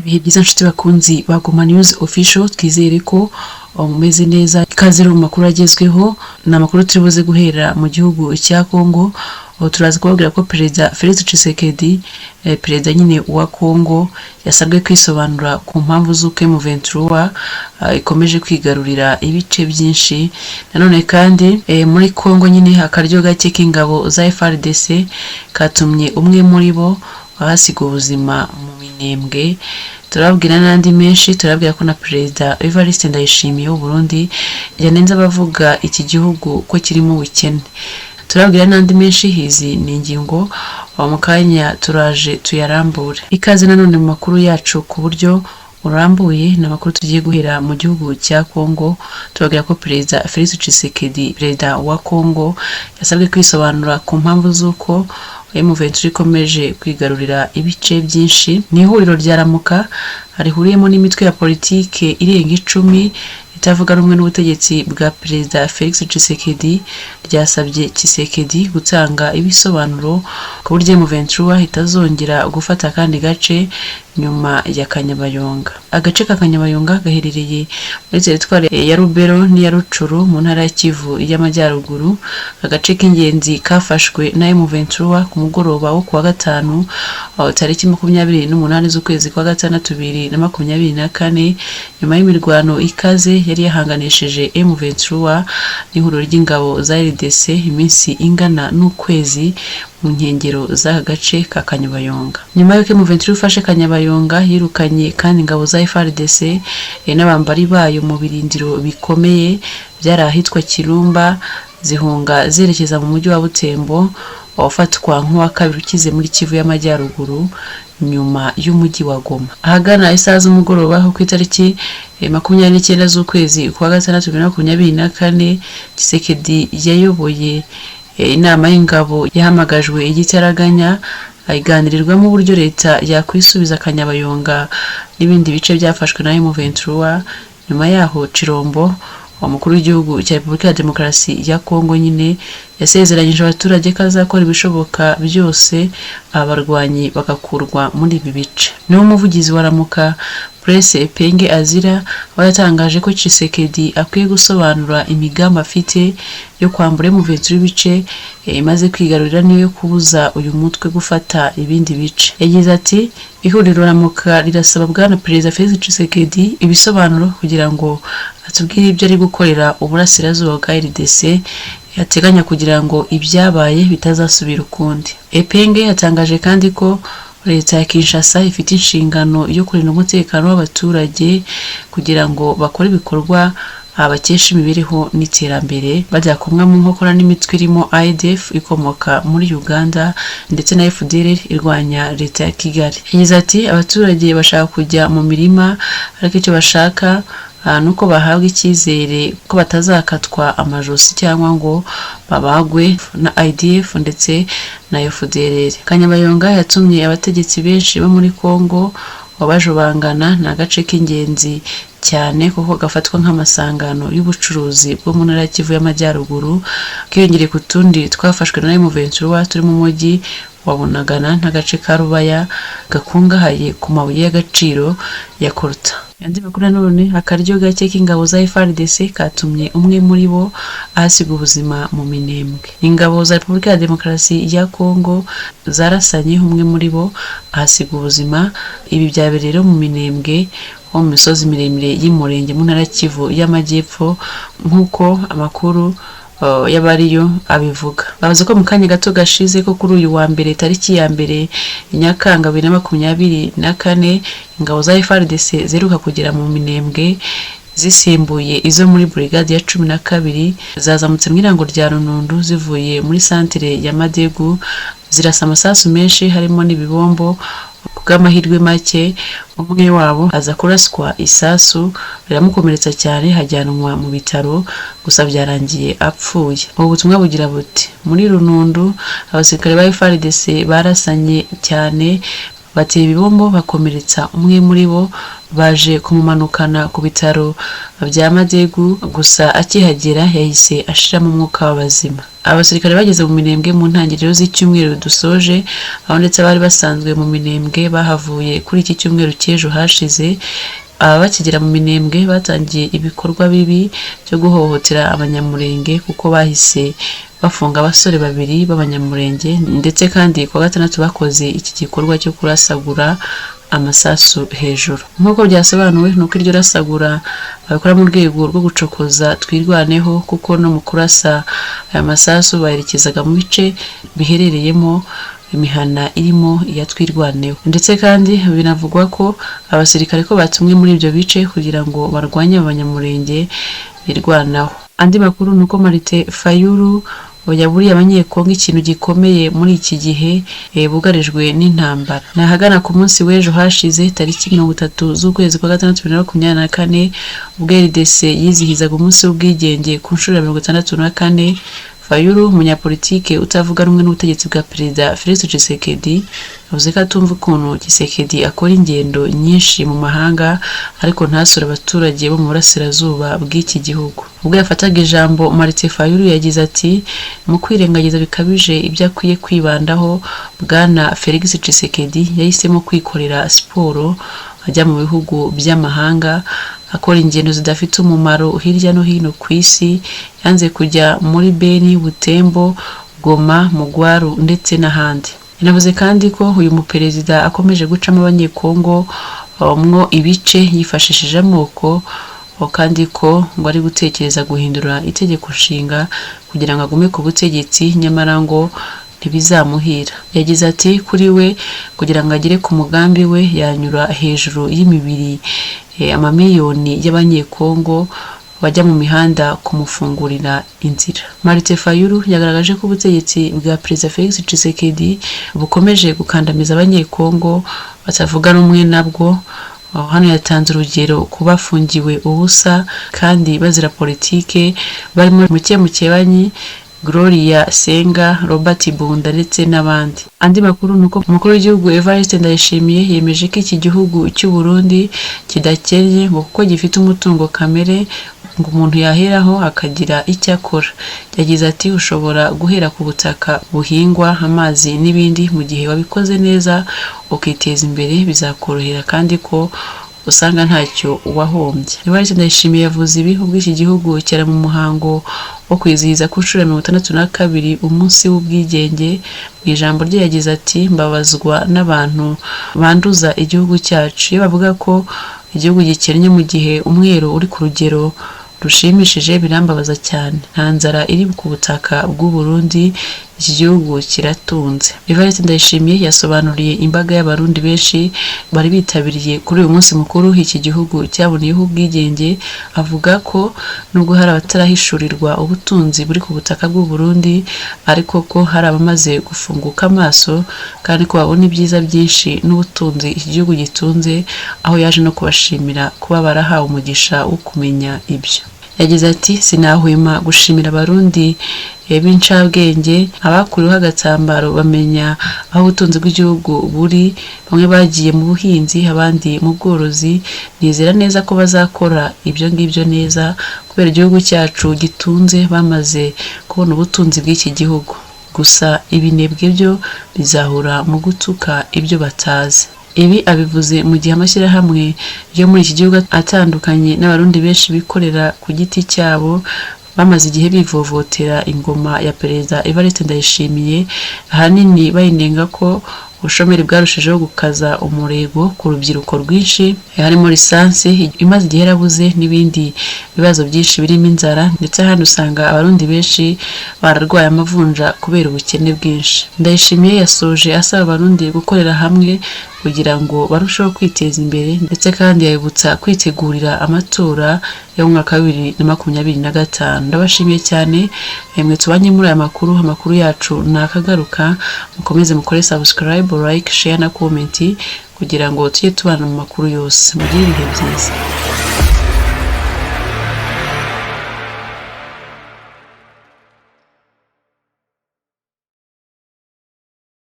Ibihe byiza nshuti bakunzi ba Goma News Official, twizere ko mumeze neza. Ikaze mu makuru agezweho, ni amakuru turi buze guhera mu gihugu cya Congo. Turaza kubabwira ko Perezida Félix Tshisekedi, perezida nyine wa Congo, yasabwe kwisobanura ku mpamvu z'uko M23 ikomeje kwigarurira ibice byinshi. Nanone kandi muri Congo nyine akaryo gake k'ingabo za FARDC katumye umwe muri bo bahasiga ubuzima mu minembwe. Turabwira n'andi menshi, turabwira ko na Perezida Evariste Ndayishimiye w'u Burundi yanenze abavuga iki gihugu ko kirimo ubukene. Turabwira n'andi menshi, hizi ni ingingo mu kanya turaje tuyarambure. Ikaze nanone mu makuru yacu ku buryo urambuye, n'amakuru tugiye guhera mu gihugu cya Congo. Turabwira ko Perezida Félix Tshisekedi, perezida wa Congo, yasabwe kwisobanura ku mpamvu z'uko M23 ikomeje kwigarurira ibice byinshi. Ni ihuriro rya Ramuka rihuriyemo n'imitwe ya politike irenga 10 itavuga rumwe n'ubutegetsi bwa Perezida Félix Tshisekedi, ryasabye Tshisekedi gutanga ibisobanuro ku buryo M23 itazongera gufata kandi gace nyuma ya Kanyabayonga. Agace ka Kanyabayonga gaherereye muri teritwari ya Rubero n'iya Rucuru mu ntara ya Kivu y'Amajyaruguru. Agace k'ingenzi kafashwe na M23 ku mugoroba wo kuwa gatanu tariki 28 z'ukwezi kwa gatandatu 2024, nyuma y'imirwano ikaze yari yahanganishije M23 n'ihuriro ry'ingabo za RDC iminsi ingana n'ukwezi mu nkengero z'aka gace ka Kanyabayonga. Nyuma y'uko M23 ufashe Kanyabayonga, yirukanye kandi ingabo za FARDC n'abambari bayo mu birindiro bikomeye byari ahitwa Kirumba, zihunga zerekeza mu mujyi wa Butembo, wafatwa nk'uwa kabiri ukize muri Kivu y'Amajyaruguru nyuma y'umujyi wa Goma. Ahagana isaha z'umugoroba ku itariki 29 z'ukwezi kwa gatandatu 2024, Tshisekedi yayoboye inama y'ingabo yahamagajwe igitaraganya, iganirirwamo uburyo leta yakwisubiza Kanyabayonga n'ibindi bice byafashwe na M23. Nyuma yaho Chirombo, umukuru w'igihugu cya Repubulika ya Demokarasi ya Congo, nyine yasezeranyije abaturage ko azakora ibishoboka byose abarwanyi bagakurwa muri ibi bice. Niwe umuvugizi wa Ramuka Presse Penge Azira, aho yatangaje ko Tshisekedi akwiye gusobanura imigambi afite yo kwambura M23 ibice imaze kwigarurira niyo yo kubuza uyu mutwe gufata ibindi bice. Yagize ati, ihuriro Ramuka rirasaba bwana Perezida Félix Tshisekedi ibisobanuro kugira ngo atubwire ibyo ari gukorera uburasirazuba bwa RDC yateganya kugira ngo ibyabaye bitazasubira ukundi. Epenge yatangaje kandi ko leta ya Kinshasa ifite inshingano yo kurinda umutekano w'abaturage kugira ngo bakore ibikorwa abakesha imibereho n'iterambere, bajya kumwe mu nkokora n'imitwe irimo ADF ikomoka muri Uganda ndetse na FDLR irwanya leta ya Kigali. Yagize ati, abaturage bashaka kujya mu mirima, ariko icyo bashaka nuko bahabwa icyizere ko batazakatwa amajosi cyangwa ngo babagwe na IDF ndetse na FDLR. Kanyabayonga yatumye abategetsi benshi bo muri Congo wabajobangana. Ni agace k'ingenzi cyane kuko gafatwa nk'amasangano y'ubucuruzi bwo mu ntara ya Kivu y'Amajyaruguru, kiyongere ku tundi twafashwe na M23 turi mu mujyi wa Bunagana n'agace ka Rubaya gakungahaye ku mabuye y'agaciro ya Coltan. Yandi makuru none, akaryo gake k'ingabo za FARDC katumye umwe muri bo ahasiga ubuzima mu minembwe. Ingabo za Repubulika ya Demokarasi ya Congo zarasanye umwe muri bo ahasiga ubuzima. Ibi byabereye mu minembwe mu misozi miremire y'Umurenge mu ntara ya Kivu y'Amajyepfo, nk'uko amakuru y'abariyo abivuga. Bavuze ko mu kanya gato gashize ko kuri uyu wa mbere tariki ya mbere Nyakanga 2024, ingabo za FARDC zeruka kugera mu minembwe zisimbuye izo muri brigade ya 12, zazamutse mu irango rya Runundu zivuye muri centre ya Madegu, zirasa amasasu menshi harimo n'ibibombo. Bw'amahirwe make umwe wabo aza kuraswa isasu riramukomeretsa cyane, hajyanwa mu bitaro, gusa byarangiye apfuye. Ubu butumwa bugira buti, muri Runundu abasirikare ba FARDC barasanye cyane bateye ibibombo bakomeretsa umwe muri bo, baje kumumanukana ku bitaro bya Madegu, gusa akihagera yahise ashiramo umwuka w'abazima. Abasirikare bageze mu Minembwe mu ntangiriro z'icyumweru dusoje, aho ndetse bari basanzwe mu Minembwe bahavuye kuri iki cyumweru cy'ejo hashize. Bakigera mu Minembwe batangiye ibikorwa bibi byo guhohotera abanyamurenge, kuko bahise bafunga abasore babiri b'abanyamurenge, ndetse kandi ku wa gatandatu bakoze iki gikorwa cyo kurasagura amasasu hejuru. Nk'uko byasobanuwe nuko iryo rasagura babikora mu rwego rwo gucokoza twirwaneho, kuko no mu kurasa aya masasu baherekezaga mu bice biherereyemo imihana irimo iya twirwaneho, ndetse kandi binavugwa ko abasirikare ko batumwe muri ibyo bice kugira ngo barwanye abanyamurenge birwanaho. Andi makuru nuko Martin Fayulu yaburiye abanyekongo ikintu gikomeye muri iki gihe bugarijwe n'intambara. Nahagana ku munsi w'ejo hashize tariki 30 z'ukwezi kwa gatandatu 2024 ubwo RDC yizihizaga umunsi w'ubwigenge ku nshuro ya 64. Fayulu, umunyapolitike utavuga rumwe n'ubutegetsi bwa Perezida Felix Tshisekedi, yavuze ko atumva ukuntu Tshisekedi akora ingendo nyinshi mu mahanga ariko ntasura abaturage bo mu burasirazuba bw'iki gihugu. Ubwo yafataga ijambo, Martin Fayulu yagize ati, mu kwirengagiza bikabije ibyo akwiye kwibandaho, Bwana Felix Tshisekedi yahisemo kwikorera siporo ajya mu bihugu by'amahanga, akora ingendo zidafite umumaro hirya no hino ku isi. Yanze kujya muri Beni, Butembo, Goma, Mugwaru ndetse n'ahandi. Yanavuze kandi ko uyu muperezida akomeje gucamo abanyekongo mwo ibice yifashishije amoko, kandi ko ngo ari gutekereza guhindura itegeko nshinga kugira ngo agume ku butegetsi, nyamara ngo ntibizamuhira. Yagize ati, kuri we kugira ngo agere ku mugambi we yanyura hejuru y'imibiri amamiliyoni y'abanyekongo bajya mu mihanda kumufungurira inzira. Martin Fayulu yagaragaje ko ubutegetsi bwa Perezida Felix Tshisekedi bukomeje gukandamiza abanyekongo batavuga rumwe nabwo. Hano yatanze urugero ku bafungiwe ubusa kandi bazira politike barimo Mukebanyi, Gloria Senga, Robert Bunda ndetse n'abandi. Andi makuru nuko umukuru w'igihugu Evariste Ndayishimiye yemeje ko iki gihugu cy'u Burundi kidakennye ngo kuko gifite umutungo kamere ngo umuntu yaheraho akagira icyo akora. Yagize ati, ushobora guhera ku butaka buhingwa, amazi n'ibindi, mu gihe wabikoze neza ukiteza imbere bizakorohera kandi ko usanga ntacyo wahombye. Evariste Ndayishimiye yavuze ibi ubwo iki gihugu cyari mu muhango wo kwizihiza ku nshuro ya 62 umunsi w'ubwigenge. Mu ijambo rye yagize ati, mbabazwa n'abantu banduza igihugu cyacu iyo bavuga ko igihugu gikennye mu gihe umwero uri ku rugero rushimishije, birambabaza cyane. Nta nzara iri ku butaka bw'u Burundi, iki gihugu kiratunze. Evariste Ndayishimiye yasobanuriye imbaga y'abarundi benshi bari bitabiriye kuri uyu munsi mukuru iki gihugu cyaboneyeho ubwigenge, avuga ko nubwo hari abatarahishurirwa ubutunzi buri ku butaka bw'u Burundi, ariko ko hari abamaze gufunguka amaso kandi ko babona ibyiza byinshi n'ubutunzi iki gihugu gitunze, aho yaje no kubashimira kuba barahawe umugisha wo kumenya ibyo. Yagize ati, sinahwema gushimira abarundi b'incabwenge abakuriweho agatambaro bamenya aho ubutunzi bw'igihugu buri. Bamwe bagiye mu buhinzi, abandi mu bworozi. Nizera neza ko bazakora ibyo ngibyo neza kubera igihugu cyacu gitunze, bamaze kubona ubutunzi bw'iki gihugu. Gusa ibinebwe byo bizahura mu gutuka ibyo batazi. Ibi abivuze mu gihe amashyirahamwe yo muri iki gihugu atandukanye n'abarundi benshi bikorera ku giti cyabo bamaze igihe bivovotera ingoma ya Perezida Evariste Ndayishimiye, ahanini bayinenga ko ubushomeri bwarushijeho gukaza umurego ku rubyiruko rwinshi, harimo lisansi imaze igihe yarabuze n'ibindi bibazo byinshi birimo inzara, ndetse hano usanga abarundi benshi bararwaye amavunja kubera ubukene bwinshi. Ndayishimiye yasoje asaba abarundi gukorera hamwe kugira ngo barusheho kwiteza imbere, ndetse kandi yabibutsa kwitegurira amatora yo mu mwaka wa 2025. Ndabashimiye cyane mwe tubanye muri aya makuru. Amakuru yacu nakagaruka, mukomeze mukore subscribe, like, share na comment kugira ngo tujye tubana mu makuru yose. Mugire ibihe byiza.